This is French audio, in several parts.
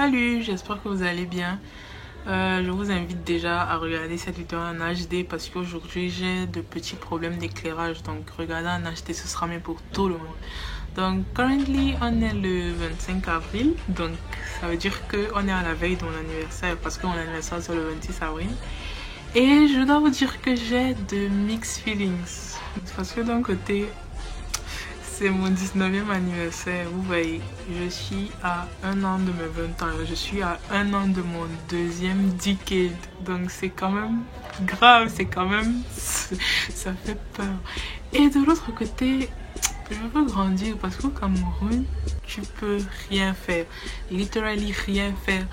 Salut, j'espère que vous allez bien. Je vous invite déjà à regarder cette vidéo en HD parce qu'aujourd'hui j'ai de petits problèmes d'éclairage. Donc regarder en HD, ce sera mieux pour tout le monde. Donc currently on est le 25 avril. Donc ça veut dire qu'on est à la veille de mon anniversaire parce que mon anniversaire c'est le 26 avril. Et je dois vous dire que j'ai de mixed feelings. Parce que d'un côté, c'est mon 19e anniversaire. Vous voyez, je suis à 1 an de mes 20 ans. Je suis à 1 an de mon deuxième decade. Donc c'est quand même grave, c'est quand même... ça fait peur. Et de l'autre côté, je veux grandir parce qu'au Cameroun, tu peux rien faire. Literally rien faire.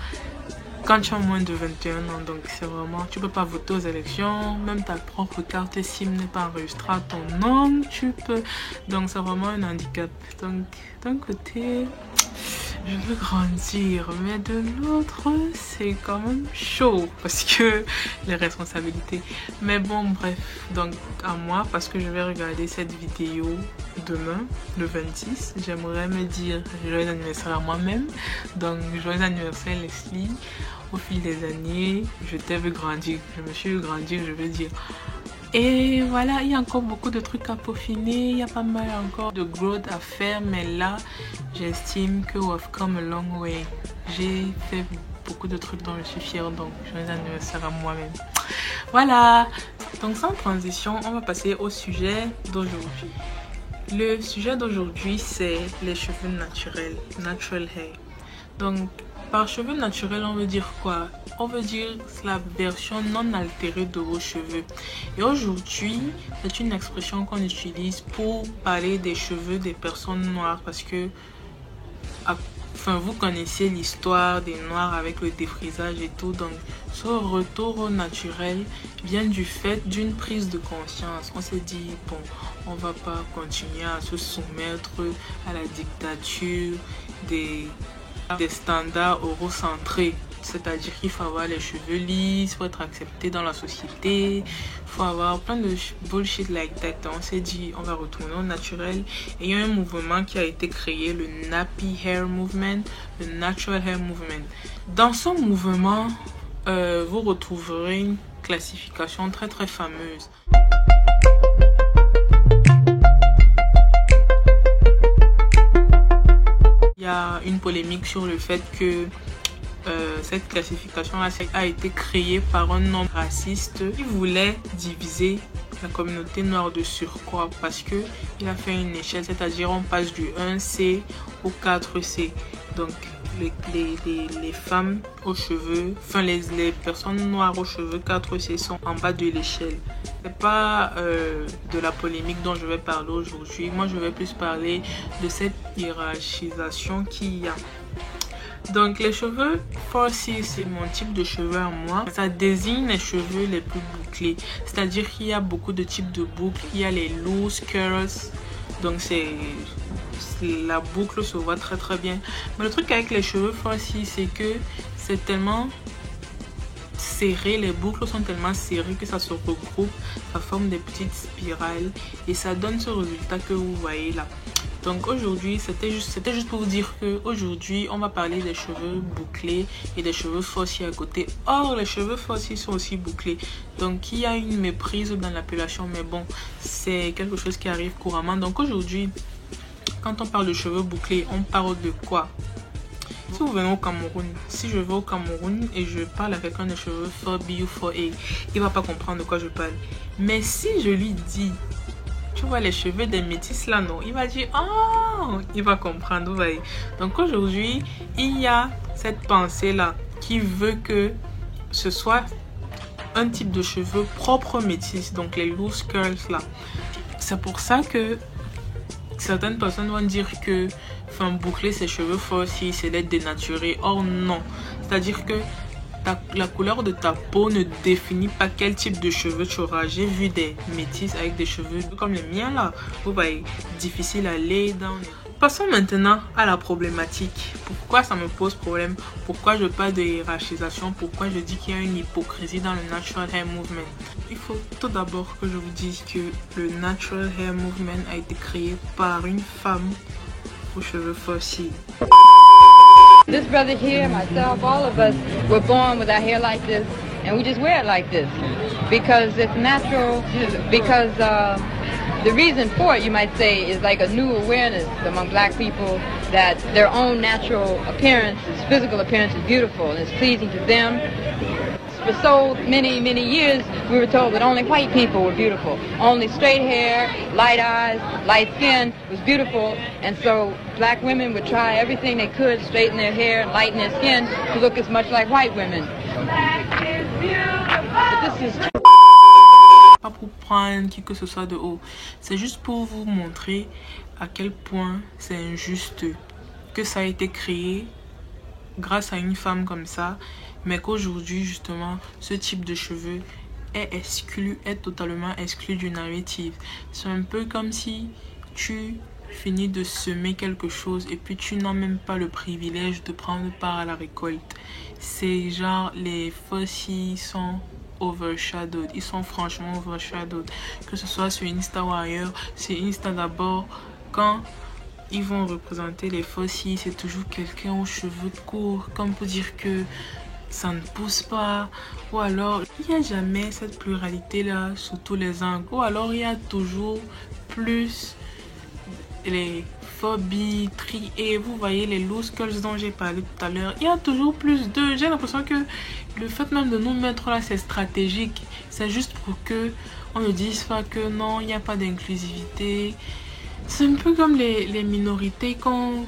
Quand tu as moins de 21 ans, donc c'est vraiment, tu peux pas voter aux élections, même ta propre carte SIM n'est pas enregistrée à ton nom, tu peux, donc c'est vraiment un handicap. Donc d'un côté, je veux grandir, mais de l'autre, c'est quand même chaud parce que les responsabilités. Mais bon, bref, donc à moi, parce que je vais regarder cette vidéo demain, le 26, j'aimerais me dire joyeux anniversaire à moi-même. Donc joyeux anniversaire Leslie. Au fil des années, je t'ai vu grandir, je me suis vu grandir, je veux dire. Et voilà, il y a encore beaucoup de trucs à peaufiner, il y a pas mal encore de growth à faire, mais là, j'estime que we've come a long way. J'ai fait beaucoup de trucs dont je suis fière, donc joyeux anniversaire à moi-même. Voilà, donc sans transition, on va passer au sujet d'aujourd'hui. Le sujet d'aujourd'hui, c'est les cheveux naturels, natural hair. Donc, par cheveux naturels, on veut dire quoi? On veut dire la version non altérée de vos cheveux. Et aujourd'hui, c'est une expression qu'on utilise pour parler des cheveux des personnes noires parce que, enfin, vous connaissez l'histoire des noirs avec le défrisage et tout. Donc, ce retour au naturel vient du fait d'une prise de conscience. On s'est dit, bon, on va pas continuer à se soumettre à la dictature des standards eurocentrés, c'est-à-dire qu'il faut avoir les cheveux lisses, il faut être accepté dans la société, il faut avoir plein de bullshit like that. On s'est dit on va retourner au naturel et il y a un mouvement qui a été créé, le Nappy Hair Movement, le Natural Hair Movement. Dans ce mouvement, vous retrouverez une classification très très fameuse. Il y a une polémique sur le fait que cette classification-là a été créée par un homme raciste qui voulait diviser la communauté noire de surcroît parce qu'il a fait une échelle, c'est-à-dire on passe du 1C au 4C. Donc les femmes aux cheveux, enfin les personnes noires aux cheveux 4C sont en bas de l'échelle. C'est pas de la polémique dont je vais parler aujourd'hui. Moi, je vais plus parler de cette hiérarchisation qu'il y a. Donc, les cheveux 4C, c'est mon type de cheveux à moi. Ça désigne les cheveux les plus bouclés. C'est-à-dire qu'il y a beaucoup de types de boucles. Il y a les loose curls. Donc, la boucle se voit très très bien. Mais le truc avec les cheveux 4C, c'est que c'est tellement serré, les boucles sont tellement serrées que ça se regroupe, ça forme des petites spirales et ça donne ce résultat que vous voyez là. Donc aujourd'hui, c'était juste pour vous dire que aujourd'hui on va parler des cheveux bouclés et des cheveux 4C à côté. Or, les cheveux 4C sont aussi bouclés. Donc il y a une méprise dans l'appellation, mais bon, c'est quelque chose qui arrive couramment. Donc aujourd'hui, quand on parle de cheveux bouclés, on parle de quoi? Si vous venez au Cameroun, si je vais au Cameroun et je parle avec un des cheveux 4B ou 4A, il va pas comprendre de quoi je parle. Mais si je lui dis, tu vois les cheveux des métis là, non, il va dire, oh, il va comprendre, vous voyez. Donc aujourd'hui, il y a cette pensée là qui veut que ce soit un type de cheveux propre métis, donc les loose curls là. C'est pour ça que certaines personnes vont dire que boucler ses cheveux 4C, c'est d'être dénaturé. Or non, c'est-à-dire que la couleur de ta peau ne définit pas quel type de cheveux tu auras. J'ai vu des métis avec des cheveux comme les miens là, vous voyez, difficile à lay down. Passons maintenant à la problématique. Pourquoi ça me pose problème? Pourquoi je parle de hiérarchisation? Pourquoi je dis qu'il y a une hypocrisie dans le Natural Hair Movement? Il faut tout d'abord que je vous dise que le Natural Hair Movement a été créé par une femme aux cheveux 4C. This brother here, myself, all of us were born with our hair like this, and we just wear it like this because it's natural. Because the reason for it, you might say, is like a new awareness among black people that their own natural appearance, physical appearance, is beautiful and is pleasing to them. For so many years, we were told that only white people were beautiful. Only straight hair, light eyes, light skin was beautiful. And so black women would try everything they could, straighten their hair, lighten their skin, to look as much like white women. But this is Pas pour prendre qui que ce soit de haut. C'est juste pour vous montrer à quel point c'est injuste que ça a été créé grâce à une femme comme ça, mais qu'aujourd'hui justement ce type de cheveux est totalement exclu du narrative. C'est un peu comme si tu finis de semer quelque chose et puis tu n'as même pas le privilège de prendre part à la récolte. C'est genre les fossiles sont overshadowed, ils sont franchement overshadowed, que ce soit sur Insta ou ailleurs. Sur Insta d'abord, quand ils vont représenter les fossiles, c'est toujours quelqu'un aux cheveux courts, comme pour dire que ça ne pousse pas, ou alors il n'y a jamais cette pluralité là sous tous les angles, ou alors il y a toujours plus les phobies triées. Vous voyez les loose curls dont j'ai parlé tout à l'heure, il y a toujours plus d'eux. J'ai l'impression que le fait même de nous mettre là, c'est stratégique, c'est juste pour que on ne dise pas que non, il n'y a pas d'inclusivité. C'est un peu comme les minorités, comme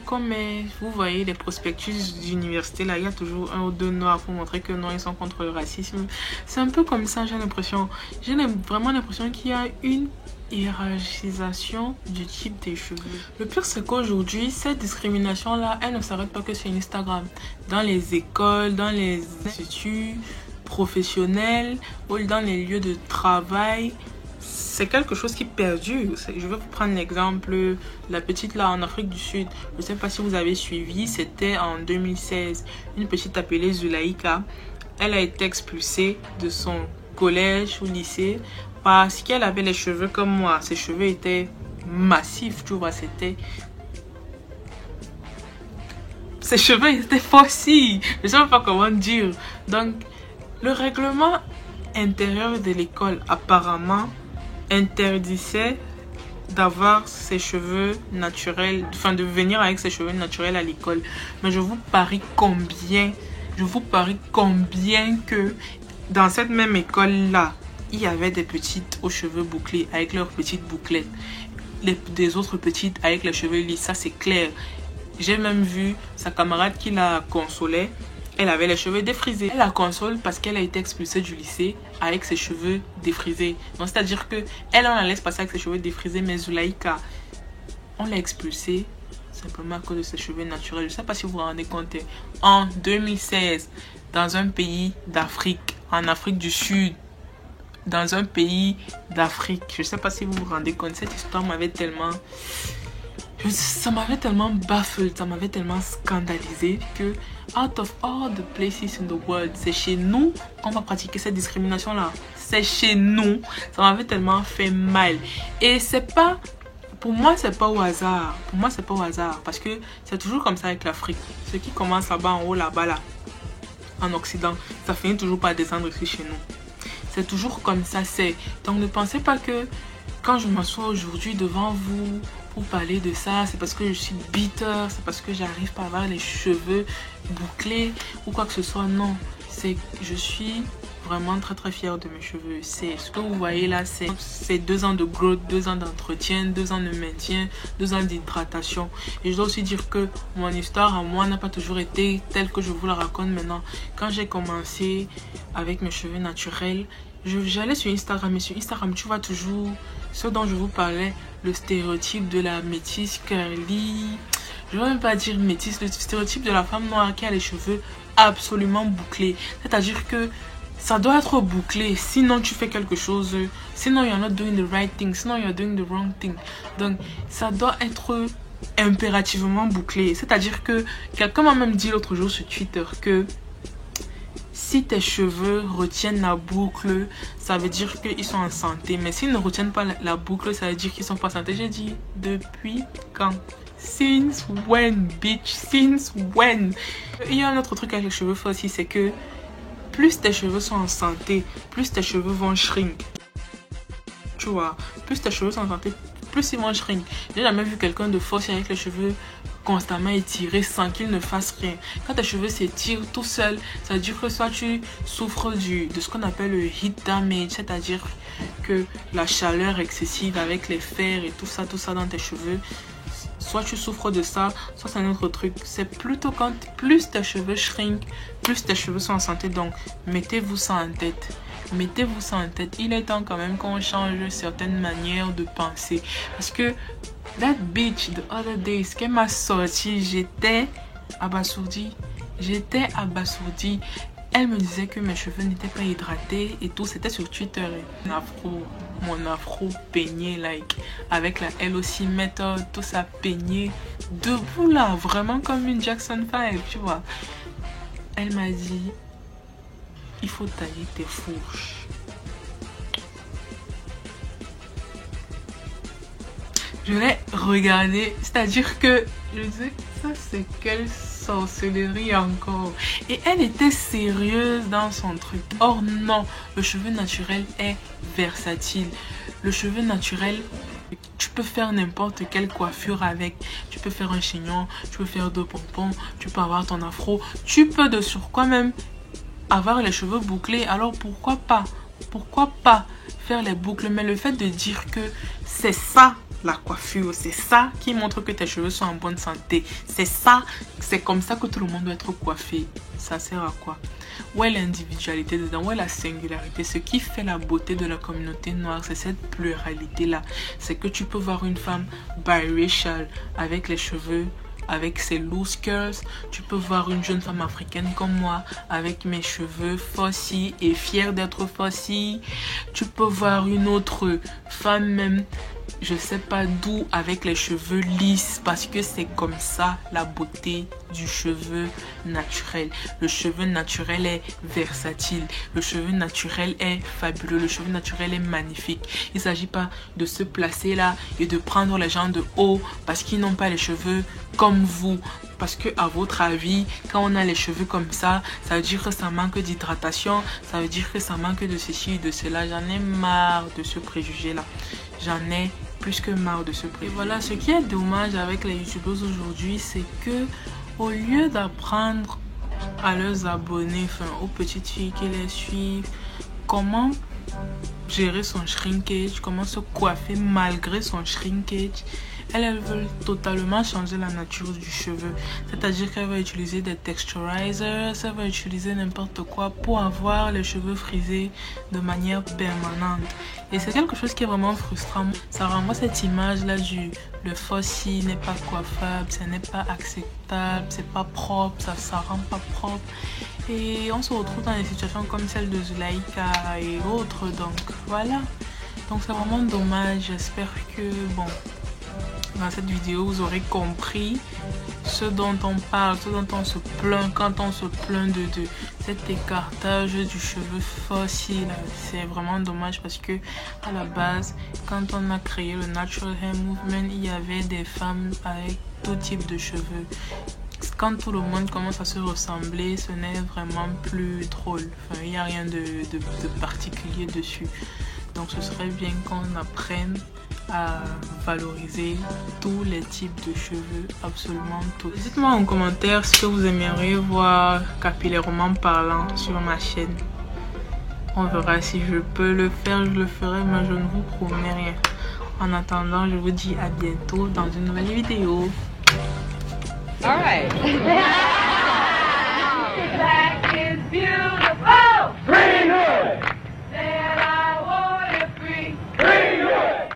vous voyez les prospectus d'université, là, il y a toujours un ou deux noirs pour montrer que non, ils sont contre le racisme. C'est un peu comme ça, j'ai l'impression. J'ai vraiment l'impression qu'il y a une hiérarchisation du type des cheveux. Le pire, c'est qu'aujourd'hui, cette discrimination-là, elle ne s'arrête pas que sur Instagram. Dans les écoles, dans les instituts professionnels ou dans les lieux de travail, c'est quelque chose qui perdure. Je vais vous prendre l'exemple, la petite là en Afrique du Sud. Je ne sais pas si vous avez suivi, c'était en 2016. Une petite appelée Zulaïka, elle a été expulsée de son collège ou lycée parce qu'elle avait les cheveux comme moi. Ses cheveux étaient massifs, tu vois, ses cheveux étaient fossiles. Je ne sais pas comment dire. Donc, le règlement intérieur de l'école apparemment interdisait d'avoir ses cheveux naturels, enfin de venir avec ses cheveux naturels à l'école. Mais je vous parie combien que dans cette même école-là, il y avait des petites aux cheveux bouclés avec leurs petites bouclettes. Des autres petites avec les cheveux lisses, ça c'est clair. J'ai même vu sa camarade qui la consolait. Elle avait les cheveux défrisés. Elle la console parce qu'elle a été expulsée du lycée avec ses cheveux défrisés. Donc c'est-à-dire que elle en la laisse passer avec ses cheveux défrisés, mais Zulaïka, on l'a expulsée simplement à cause de ses cheveux naturels. Je ne sais pas si vous vous rendez compte. En 2016, dans un pays d'Afrique, en Afrique du Sud, dans un pays d'Afrique, je ne sais pas si vous vous rendez compte, cette histoire m'avait tellement... Ça m'avait tellement bafflé, ça m'avait tellement scandalisé que out of all the places in the world, c'est chez nous qu'on va pratiquer cette discrimination-là. C'est chez nous. Ça m'avait tellement fait mal. Et c'est pas... Pour moi, c'est pas au hasard. Pour moi, c'est pas au hasard. Parce que c'est toujours comme ça avec l'Afrique. Ce qui commence là-bas, en haut, là-bas, là, en Occident, ça finit toujours par descendre ici chez nous. C'est toujours comme ça, c'est... Donc ne pensez pas que quand je m'assois aujourd'hui devant vous pour parler de ça, c'est parce que je suis bitter, c'est parce que j'arrive pas à avoir les cheveux bouclés ou quoi que ce soit. Non, c'est que je suis vraiment très fière de mes cheveux. C'est ce que vous voyez là, c'est 2 ans de growth, 2 ans d'entretien, 2 ans de maintien, 2 ans d'hydratation. Et je dois aussi dire que mon histoire à moi n'a pas toujours été telle que je vous la raconte maintenant. Quand j'ai commencé avec mes cheveux naturels, j'allais sur Instagram, et sur Instagram tu vois toujours ce dont je vous parlais, le stéréotype de la métisse curly, je ne veux même pas dire métisse, le stéréotype de la femme noire qui a les cheveux absolument bouclés. C'est-à-dire que ça doit être bouclé, sinon tu fais quelque chose, sinon you're not doing the right thing, sinon you're doing the wrong thing. Donc ça doit être impérativement bouclé. C'est-à-dire que quelqu'un m'a même dit l'autre jour sur Twitter que si tes cheveux retiennent la boucle, ça veut dire qu'ils sont en santé. Mais s'ils ne retiennent pas la boucle, ça veut dire qu'ils sont pas en santé. J'ai dit, depuis quand? Since when, bitch? Since when? Il y a un autre truc avec les cheveux faux aussi, c'est que plus tes cheveux sont en santé, plus tes cheveux vont shrink. Tu vois, plus tes cheveux sont en santé, plus ils vont shrink. J'ai jamais vu quelqu'un de faux avec les cheveux constamment étirés sans qu'il ne fasse rien. Quand tes cheveux s'étirent tout seul, ça veut dire que soit tu souffres de ce qu'on appelle le heat damage, c'est-à-dire que la chaleur excessive avec les fers et tout ça dans tes cheveux, soit tu souffres de ça, soit c'est un autre truc. C'est plutôt quand plus tes cheveux shrink, plus tes cheveux sont en santé. Donc mettez-vous ça en tête. Mettez-vous ça en tête. Il est temps quand même qu'on change certaines manières de penser. Parce que that bitch the other day, ce qu'elle m'a sorti, j'étais abasourdie. J'étais abasourdie. Elle me disait que mes cheveux n'étaient pas hydratés et tout. C'était sur Twitter. Mon afro peigné, like, avec la LOC méthode, tout ça peigné. Debout là, vraiment comme une Jackson 5, tu vois. Elle m'a dit, il faut tailler tes fourches. Je l'ai regardé, c'est-à-dire que je disais, ça c'est quelle sorcellerie encore. Et elle était sérieuse dans son truc. Or non, le cheveu naturel est versatile. Le cheveu naturel, tu peux faire n'importe quelle coiffure avec. Tu peux faire un chignon, tu peux faire deux pompons, tu peux avoir ton afro. Tu peux de surcroît même avoir les cheveux bouclés. Alors pourquoi pas? Pourquoi pas faire les boucles? Mais le fait de dire que c'est ça la coiffure, c'est ça qui montre que tes cheveux sont en bonne santé, c'est ça, c'est comme ça que tout le monde doit être coiffé, ça sert à quoi? Où est l'individualité dedans? Où est la singularité? Ce qui fait la beauté de la communauté noire, c'est cette pluralité là. C'est que tu peux voir une femme biracial avec les cheveux, avec ses loose curls. Tu peux voir une jeune femme africaine comme moi avec mes cheveux faussy et fière d'être faussy. Tu peux voir une autre femme même, je sais pas d'où, avec les cheveux lisses, parce que c'est comme ça la beauté du cheveu naturel. Le cheveu naturel est versatile. Le cheveu naturel est fabuleux. Le cheveu naturel est magnifique. Il ne s'agit pas de se placer là et de prendre les gens de haut parce qu'ils n'ont pas les cheveux comme vous. Parce que à votre avis, quand on a les cheveux comme ça veut dire que ça manque d'hydratation, ça veut dire que ça manque de ceci et de cela. J'en ai marre de ce préjugé là. J'en ai plus que marre de ce préjugé. Et voilà, ce qui est dommage avec les youtubeuses aujourd'hui, c'est que au lieu d'apprendre à leurs abonnés, enfin aux petites filles qui les suivent, comment gérer son shrinkage, comment se coiffer malgré son shrinkage, elles veulent totalement changer la nature du cheveu. C'est-à-dire qu'elle va utiliser des texturizers, elle va utiliser n'importe quoi pour avoir les cheveux frisés de manière permanente. Et c'est quelque chose qui est vraiment frustrant. Ça renvoie cette image-là du le faussy n'est pas coiffable, ce n'est pas acceptable, c'est pas propre, ça rend pas propre. Et on se retrouve dans des situations comme celle de Zulaïka et autres. Donc voilà. Donc c'est vraiment dommage. J'espère que bon, dans cette vidéo vous aurez compris ce dont on parle, ce dont on se plaint quand on se plaint de cet écartage du cheveu faussy. C'est vraiment dommage parce que à la base, quand on a créé le Natural Hair Movement, il y avait des femmes avec tout type de cheveux. Quand tout le monde commence à se ressembler, ce n'est vraiment plus drôle. Enfin, il n'y a rien de particulier dessus. Donc ce serait bien qu'on apprenne à valoriser tous les types de cheveux, absolument tous. Dites-moi en commentaire ce que vous aimeriez voir capillairement parlant sur ma chaîne. On verra si je peux le faire, je le ferai, mais je ne vous promets rien. En attendant, je vous dis à bientôt dans une nouvelle vidéo. All right.